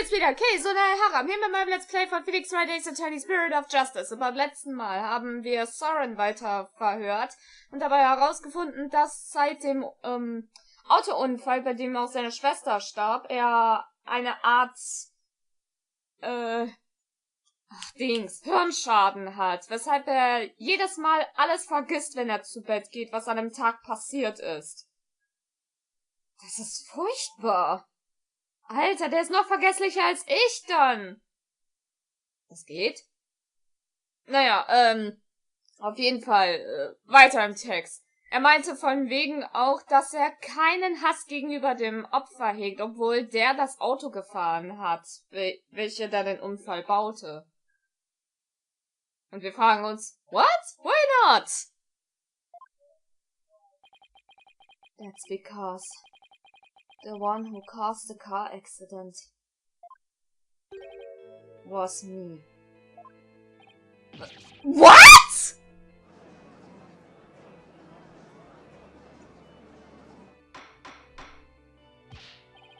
jetzt wieder. Okay, so eine Herren. Hier mit meinem Let's Play von Felix Wright, Attorney Spirit of Justice. Und beim letzten Mal haben wir Sorin weiter verhört und dabei herausgefunden, dass seit dem Autounfall, bei dem auch seine Schwester starb, er eine Art Hirnschaden hat, weshalb er jedes Mal alles vergisst, wenn er zu Bett geht, was an dem Tag passiert ist. Das ist furchtbar. Alter, der ist noch vergesslicher als ich dann. Das geht? Naja, auf jeden Fall, weiter im Text. Er meinte von wegen auch, dass er keinen Hass gegenüber dem Opfer hegt, obwohl der das Auto gefahren hat, welche dann den Unfall baute. Und wir fragen uns, what? Why not? That's because the one who caused the car accident was me. What?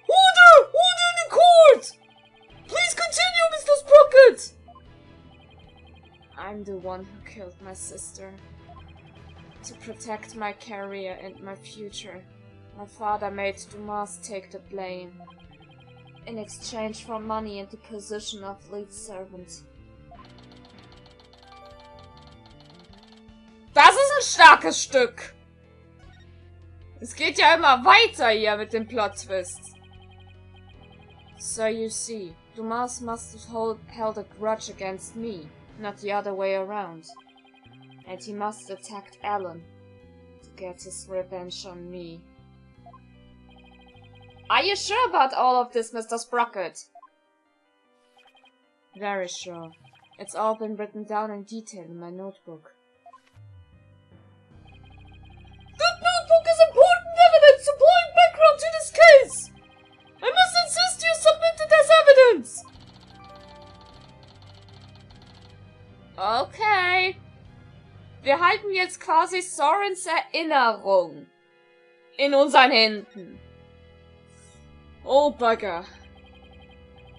Order in the court! Please continue, Mr. Sprocket! I'm the one who killed my sister. To protect my career and my future, my father made Dumas take the blame. In exchange for money and the position of lead servant. Das ist ein starkes Stück! Es geht ja immer weiter hier mit dem Plot-Twist. So you see, Dumas must have held a grudge against me, not the other way around. And he must have attacked Alan to get his revenge on me. Are you sure about all of this, Mr. Sprocket? Very sure. It's all been written down in detail in my notebook. That notebook is important evidence supplying background to this case! I must insist you submit it as evidence! Okay. Wir halten jetzt quasi Sorins Erinnerung in unseren Händen. Oh, bugger.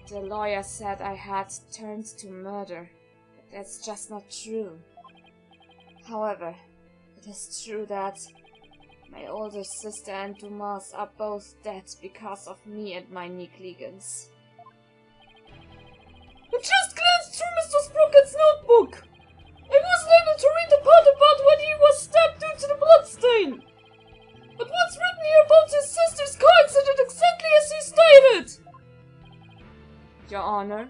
The lawyer said I had turns to murder, but that's just not true. However, it is true that my older sister and Dumas are both dead because of me and my negligence. I just glanced through Mr. Sprocket's notebook. I wasn't able to read the part about when he was stabbed due to the bloodstain. But what's written here about his sister's car accident exactly as he stated? Your Honor,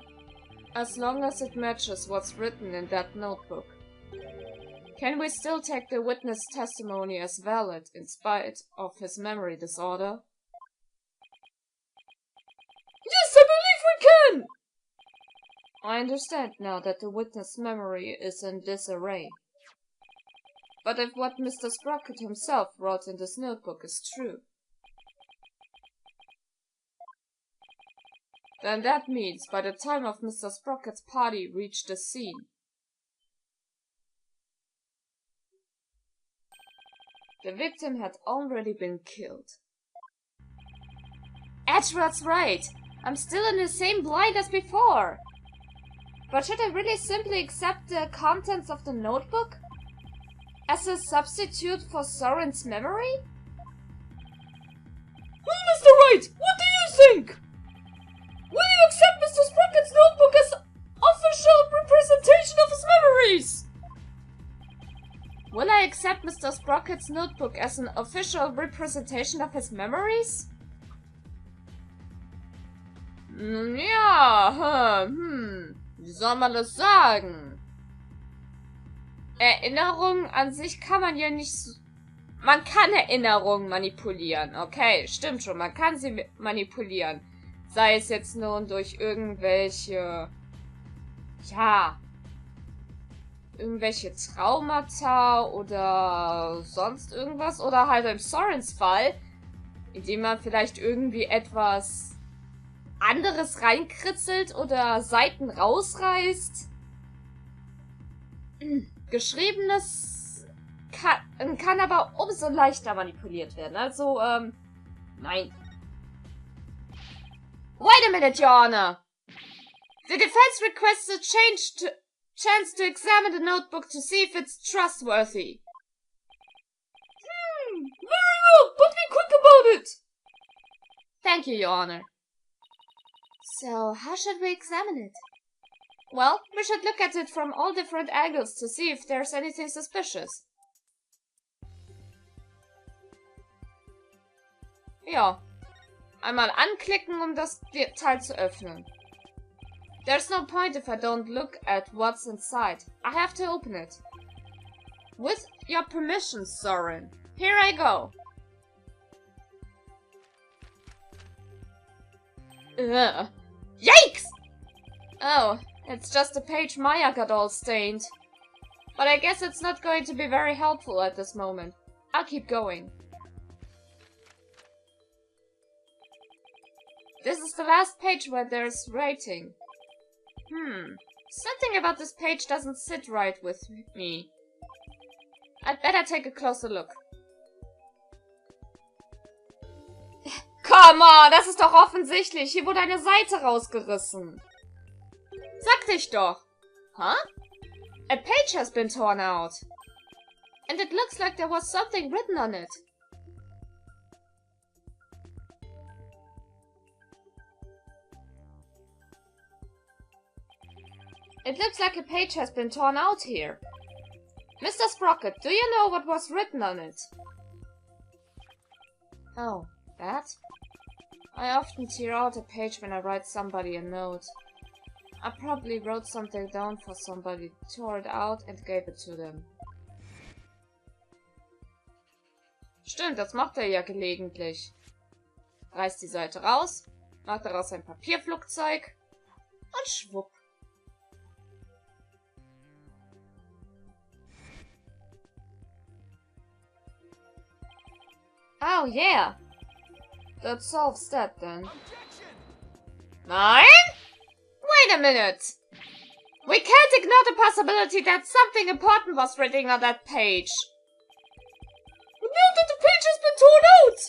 as long as it matches what's written in that notebook. Can we still take the witness testimony as valid in spite of his memory disorder? Yes, I believe we can! I understand now that the witness' memory is in disarray. But if what Mr. Sprocket himself wrote in this notebook is true, then that means by the time of Mr. Sprocket's party reached the scene, the victim had already been killed. Edward's right. I'm still in the same blind as before. But should I really simply accept the contents of the notebook as a substitute for Sorin's memory? Well, Mr. Wright, what do you think? Will you accept Mr. Sprocket's notebook as official representation of his memories? Will I accept Mr. Sprocket's notebook as an official representation of his memories? Ja, wie soll man das sagen? Erinnerungen an sich kann man ja nicht... Man kann Erinnerungen manipulieren, okay, stimmt schon, man kann sie manipulieren. Sei es jetzt nun durch irgendwelche... Ja... irgendwelche Traumata oder sonst irgendwas. Oder halt im Sorins Fall, indem man vielleicht irgendwie etwas anderes reinkritzelt oder Seiten rausreißt. Geschriebenes kann aber umso leichter manipuliert werden. Also, nein. Wait a minute, Your Honor! The defense requests a chance to examine the notebook to see if it's trustworthy. Very well, but be quick about it! Thank you, Your Honor. So, how should we examine it? Well, we should look at it from all different angles to see if there's anything suspicious. Ja. Einmal anklicken, um das Teil zu öffnen. There's no point if I don't look at what's inside. I have to open it. With your permission, Sorin. Here I go. Ugh. Yikes! Oh, it's just a page Maya got all stained. But I guess it's not going to be very helpful at this moment. I'll keep going. This is the last page where there's rating. Something about this page doesn't sit right with me. I'd better take a closer look. Come on, das ist doch offensichtlich. Hier wurde eine Seite rausgerissen. Sagte ich doch. Huh? A page has been torn out. And it looks like there was something written on it. It looks like a page has been torn out here. Mr. Sprocket, do you know what was written on it? Oh, that? I often tear out a page when I write somebody a note. I probably wrote something down for somebody, tore it out and gave it to them. Stimmt, das macht er ja gelegentlich. Reißt die Seite raus, macht daraus ein Papierflugzeug und schwupp. Oh, yeah. That solves that, then. Nein? Wait a minute. We can't ignore the possibility that something important was written on that page. But now that the page has been torn out,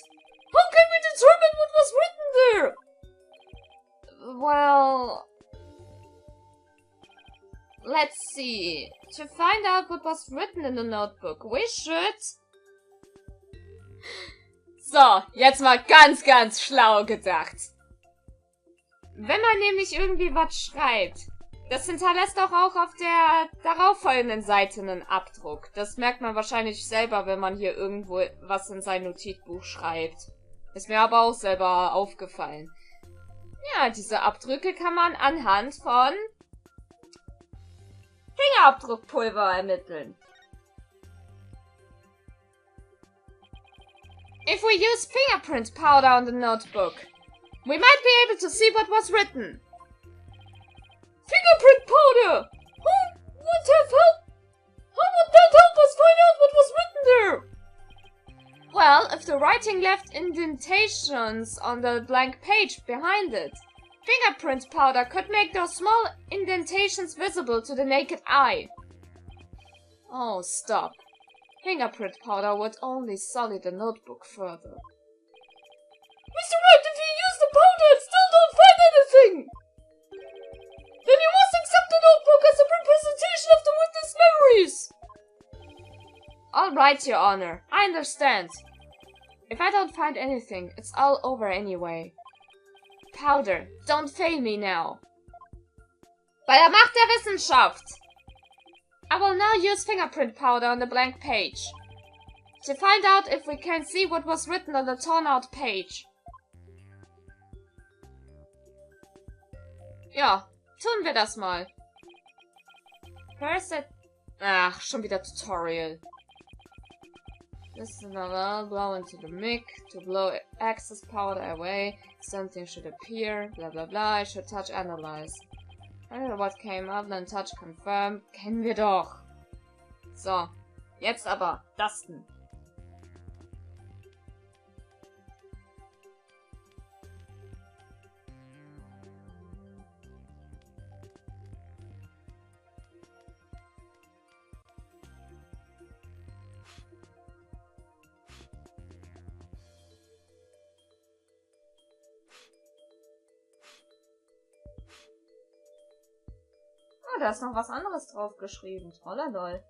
how can we determine what was written there? Well... Let's see. To find out what was written in the notebook, we should... So, jetzt mal ganz, ganz schlau gedacht. Wenn man nämlich irgendwie was schreibt, das hinterlässt doch auch auf der darauffolgenden Seite einen Abdruck. Das merkt man wahrscheinlich selber, wenn man hier irgendwo was in sein Notizbuch schreibt. Ist mir aber auch selber aufgefallen. Ja, diese Abdrücke kann man anhand von Fingerabdruckpulver ermitteln. If we use fingerprint powder on the notebook, we might be able to see what was written. Fingerprint powder! How would that help us find out what was written there? Well, if the writing left indentations on the blank page behind it, fingerprint powder could make those small indentations visible to the naked eye. Oh, stop. Fingerprint powder would only sully the notebook further. Mr. Wright, if you use the powder and still don't find anything, then you must accept the notebook as a representation of the witness' memories. All right, Your Honor. I understand. If I don't find anything, it's all over anyway. Powder, don't fail me now. Bei der Macht der Wissenschaft! I will now use fingerprint powder on the blank page. To find out if we can see what was written on the torn out page. Ja, tun wir das mal. First Ach, schon wieder Tutorial. This is another blow into the mic. To blow excess powder away, something should appear. Blah blah blah. I should touch analyze. I don't know what came up, then touch confirm. Kennen wir doch. So, jetzt aber Tasten. Oh, da ist noch was anderes drauf geschrieben. Trollerdoll.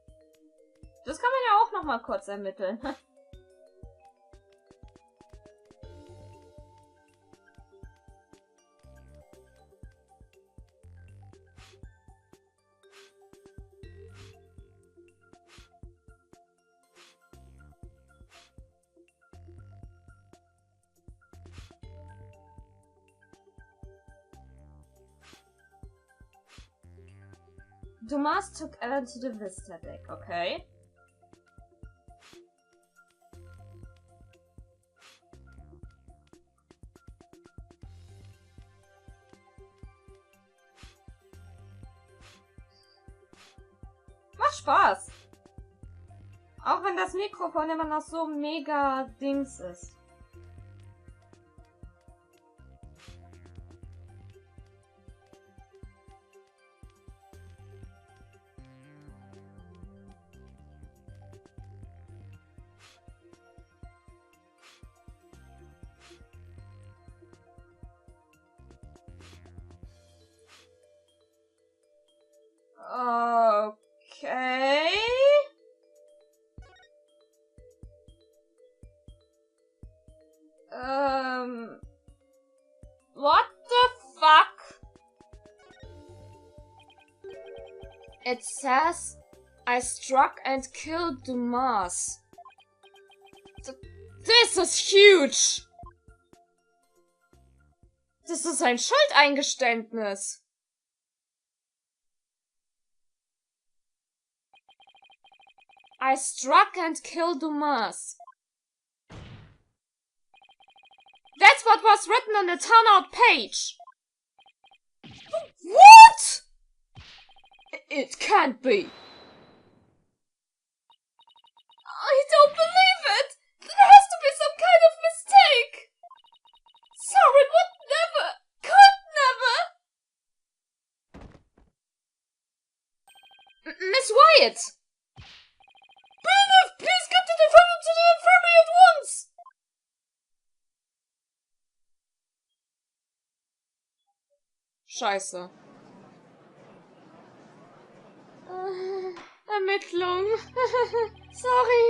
Das kann man ja auch noch mal kurz ermitteln. Dumas took Ellen to the Vista deck, okay. Macht Spaß. Auch wenn das Mikrofon immer noch so mega Dings ist. Okay. What the fuck? It says I struck and killed Dumas. This is huge! Das ist ein Schuldeingeständnis. I struck and killed Dumas. That's what was written on the turnout page. What? It can't be. I don't believe it. There has to be some kind of mistake. Sorin would never, could never. Miss Wyatt. Please get the defendant to the infirmary at once! Scheiße. Ermittlung. Sorry.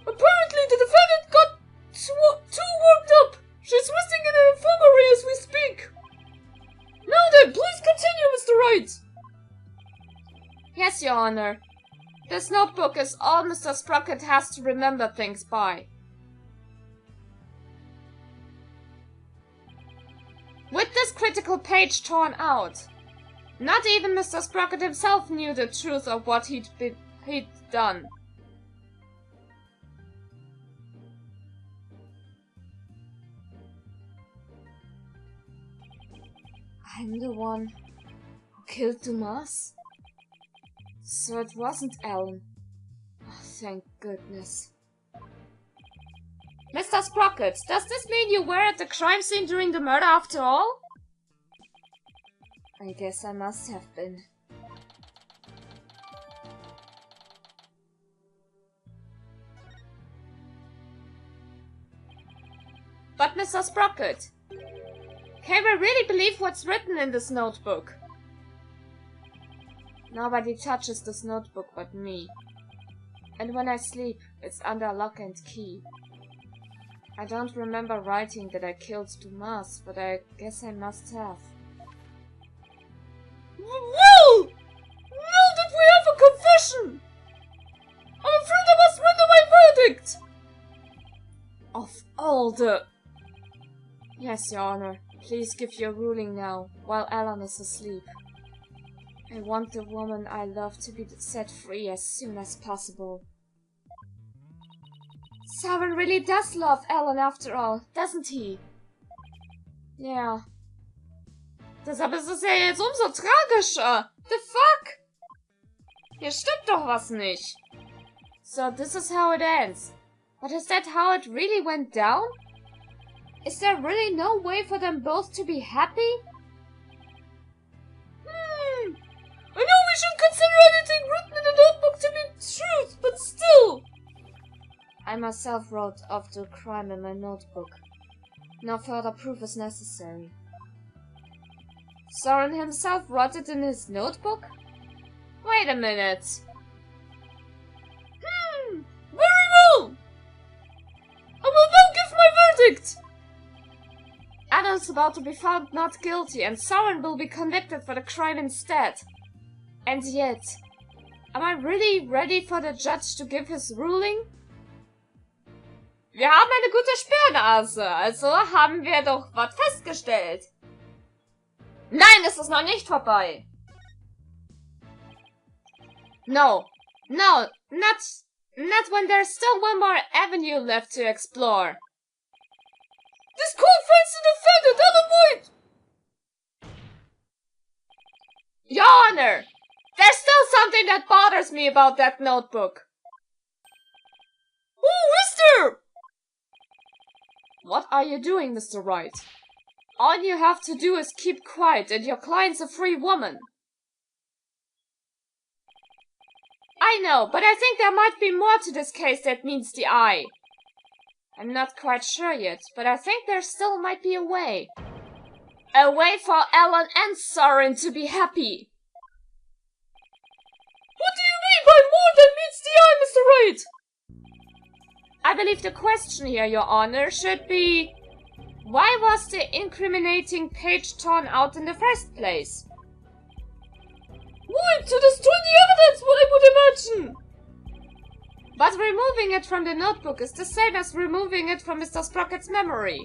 Apparently the defendant got too worked up. She's resting in an infirmary as we speak. Now then, please continue, Mr. Wright. Yes, Your Honor. This notebook is all Mr. Sprocket has to remember things by. With this critical page torn out, not even Mr. Sprocket himself knew the truth of what he'd done. I'm the one who killed Dumas? So it wasn't Ellen. Oh, thank goodness. Mr. Sprocket, does this mean you were at the crime scene during the murder after all? I guess I must have been. But Mr. Sprocket, can we really believe what's written in this notebook? Nobody touches this notebook but me. And when I sleep, it's under lock and key. I don't remember writing that I killed Dumas, but I guess I must have. No! Now that we have a confession! I'm afraid I must render my verdict! Of all the... Yes, Your Honor. Please give your ruling now, while Ellen is asleep. I want the woman I love to be set free as soon as possible. Sorin really does love Ellen after all, doesn't he? Ja. Deshalb ist es ja jetzt umso tragischer. The fuck? Hier stimmt doch was nicht. So this is how it ends. But is that how it really went down? Is there really no way for them both to be happy? I know we should consider anything written in the notebook to be truth, but still! I myself wrote of the crime in my notebook. No further proof is necessary. Sorin himself wrote it in his notebook? Wait a minute. Very well! I will now give my verdict! Anna is about to be found not guilty, and Sorin will be convicted for the crime instead. And yet, am I really ready for the judge to give his ruling? Wir haben eine gute Sperrnase, also haben wir doch was festgestellt. Nein, es ist noch nicht vorbei. No, not when there's still one more avenue left to explore. This court finds the defendant unavoidable. Your Honor, there's still something that bothers me about that notebook. Who is there? What are you doing, Mr. Wright? All you have to do is keep quiet, and your client's a free woman. I know, but I think there might be more to this case that meets the eye. I'm not quite sure yet, but I think there still might be a way. A way for Ellen and Sorin to be happy. What do you mean by more than meets the eye, Mr. Wright? I believe the question here, Your Honor, should be... why was the incriminating page torn out in the first place? Why? To destroy the evidence, what I would imagine! But removing it from the notebook is the same as removing it from Mr. Sprocket's memory.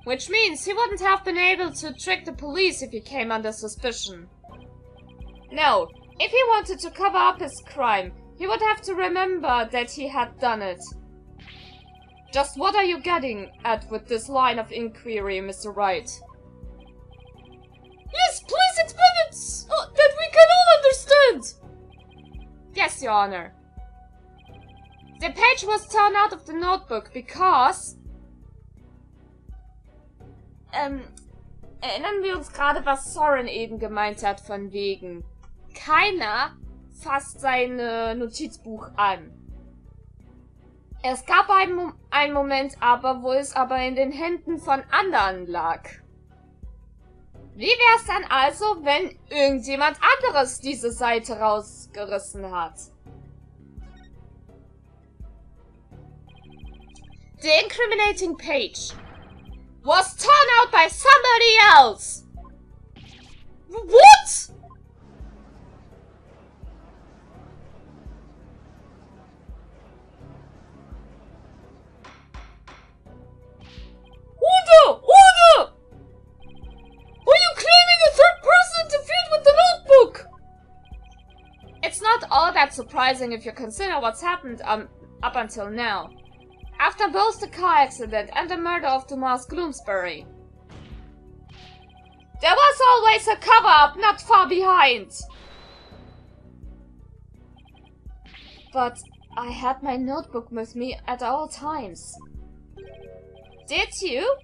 Which means he wouldn't have been able to trick the police if he came under suspicion. No, if he wanted to cover up his crime, he would have to remember that he had done it. Just what are you getting at with this line of inquiry, Mr. Wright? Yes, please explain it so that we can all understand! Yes, Your Honor. The page was torn out of the notebook because... erinnern wir uns gerade, was Sorin eben gemeint hat von wegen... keiner fasst sein Notizbuch an. Es gab einen Moment aber, wo es aber in den Händen von anderen lag. Wie wär's dann also, wenn irgendjemand anderes diese Seite rausgerissen hat? The incriminating page was torn out by somebody else! What? Order! Order! Are you claiming a third person interfered with the notebook? It's not all that surprising if you consider what's happened up until now. After both the car accident and the murder of Thomas Gloomsbury. There was always a cover-up not far behind. But I had my notebook with me at all times. Did you?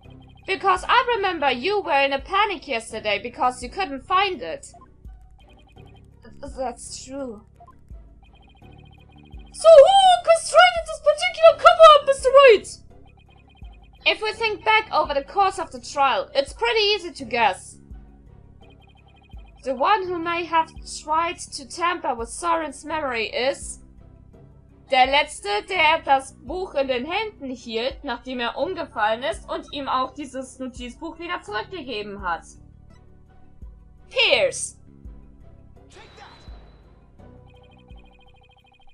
Because I remember you were in a panic yesterday because you couldn't find it. That's true. So who orchestrated this particular cover-up, Mr. Wright? If we think back over the course of the trial, it's pretty easy to guess. The one who may have tried to tamper with Sorins memory is... der Letzte, der das Buch in den Händen hielt, nachdem er umgefallen ist und ihm auch dieses Notizbuch wieder zurückgegeben hat. Pierce!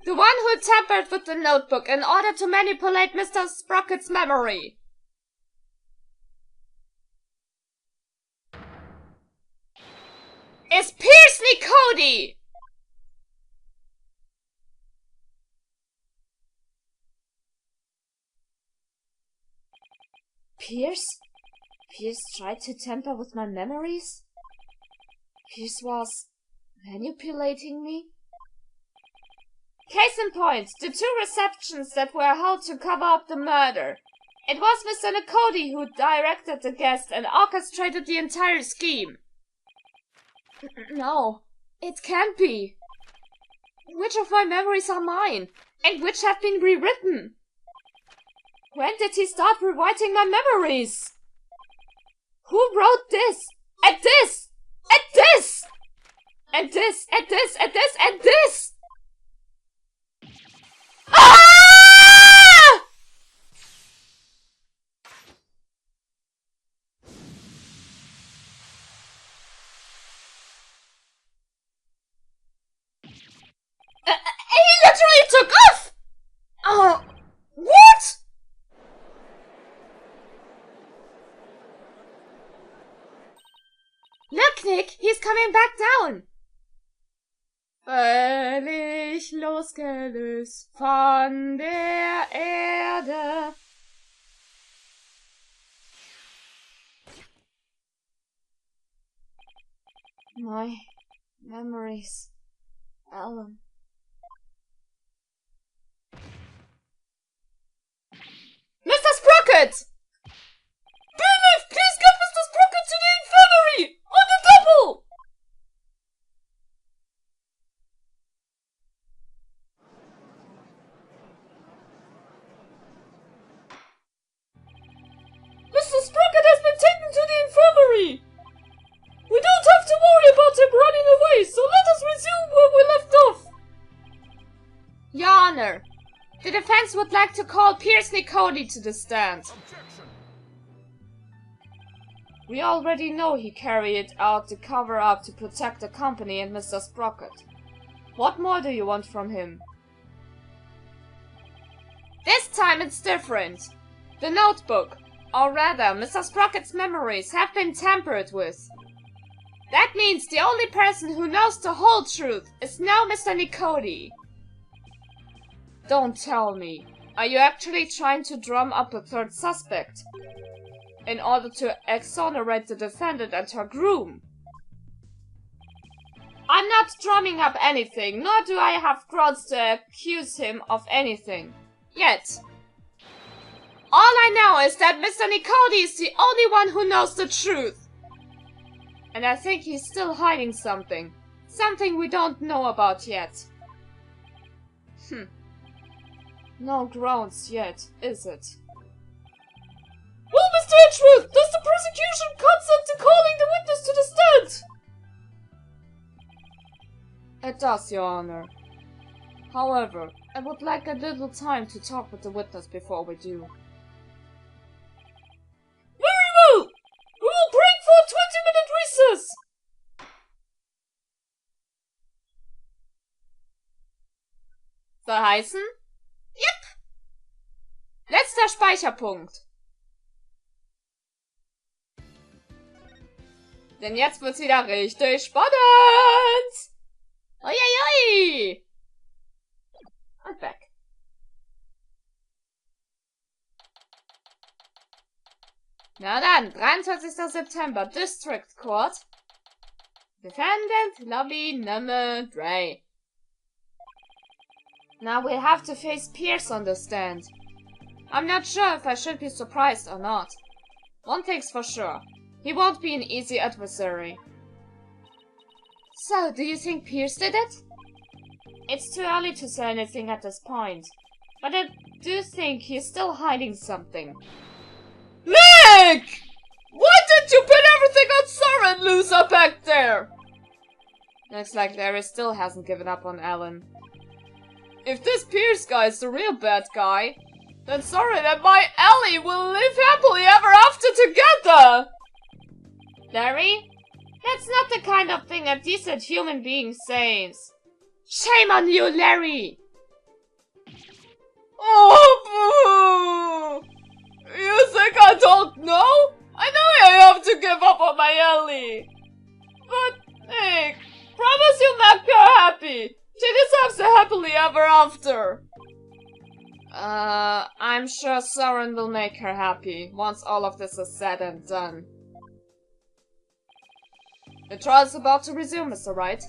The one who tampered with the notebook in order to manipulate Mr. Sprocket's memory. Is Pierce Lee Cody! Pierce? Pierce tried to tamper with my memories? Pierce was manipulating me? Case in point, the two receptions that were held to cover up the murder. It was Mr. Nicody who directed the guest and orchestrated the entire scheme. No, it can't be. Which of my memories are mine? And which have been rewritten? When did he start rewriting my memories? Who wrote this? And this? is coming back down. Völlig losgelöst von der Erde. My memories. Alan. Mr. Sprocket! Believe, please get Mr. Sprocket to the infirmary! On the double! Mr. Sprocket has been taken to the infirmary! We don't have to worry about him running away, so let us resume where we left off! Your Honor, the defense would like to call Pierce Nicody to the stand. Objection. We already know he carried out the cover-up to protect the company and Mr. Sprocket. What more do you want from him? This time it's different. The notebook, or rather, Mr. Sprocket's memories have been tampered with. That means the only person who knows the whole truth is now Mr. Nicody. Don't tell me. Are you actually trying to drum up a third suspect? In order to exonerate the defendant and her groom? I'm not drumming up anything, nor do I have grounds to accuse him of anything. Yet. All I know is that Mr. Nicody is the only one who knows the truth. And I think he's still hiding something. Something we don't know about yet. No grounds yet, is it? Well, Mr. Edgeworth, does the prosecution consent to calling the witness to the stand? It does, Your Honor. However, I would like a little time to talk with the witness before we do. Very well! We will break for a 20-minute recess! Verheißen? Yep! Letzter Speicherpunkt. Denn jetzt wird's wieder richtig spannend! Uiuiui! Und weg. Na dann, 23. September, District Court. Defendant, Lobby, Nummer 3. Now we'll have to face Pierce on the stand. I'm not sure if I should be surprised or not. One thing's for sure. He won't be an easy adversary. So, do you think Pierce did it? It's too early to say anything at this point. But I do think he's still hiding something. Nick! Why did you put everything on Sorin, loser back there? Looks like Larry still hasn't given up on Alan. If this Pierce guy is the real bad guy, then Sorin and my Ellie will live happily ever after together! Larry? That's not the kind of thing a decent human being says. Shame on you, Larry! Oh, boo! You think I don't know? I know I have to give up on my Ellie! But, Nick, promise you'll make her happy! She deserves a happily ever after! I'm sure Sorin will make her happy once all of this is said and done. The trial's about to resume, Mr. Wright.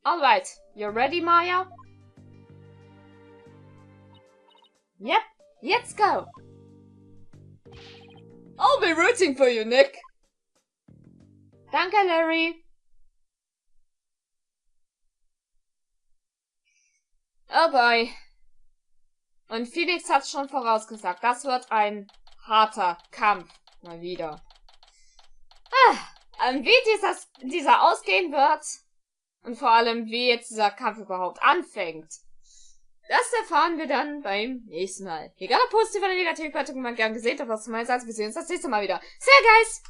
Alright, you ready, Maya? Yep, let's go! I'll be rooting for you, Nick! Danke, Larry! Oh boy. Und Phoenix hat's schon vorausgesagt. Das wird ein harter Kampf. Mal wieder. Wie dieser ausgehen wird. Und vor allem, wie jetzt dieser Kampf überhaupt anfängt. Das erfahren wir dann beim nächsten Mal. Egal ob positiv oder negativ, Bewertung, immer gern gesehen, ob was zu meinen Satz. Wir sehen uns das nächste Mal wieder. See you guys!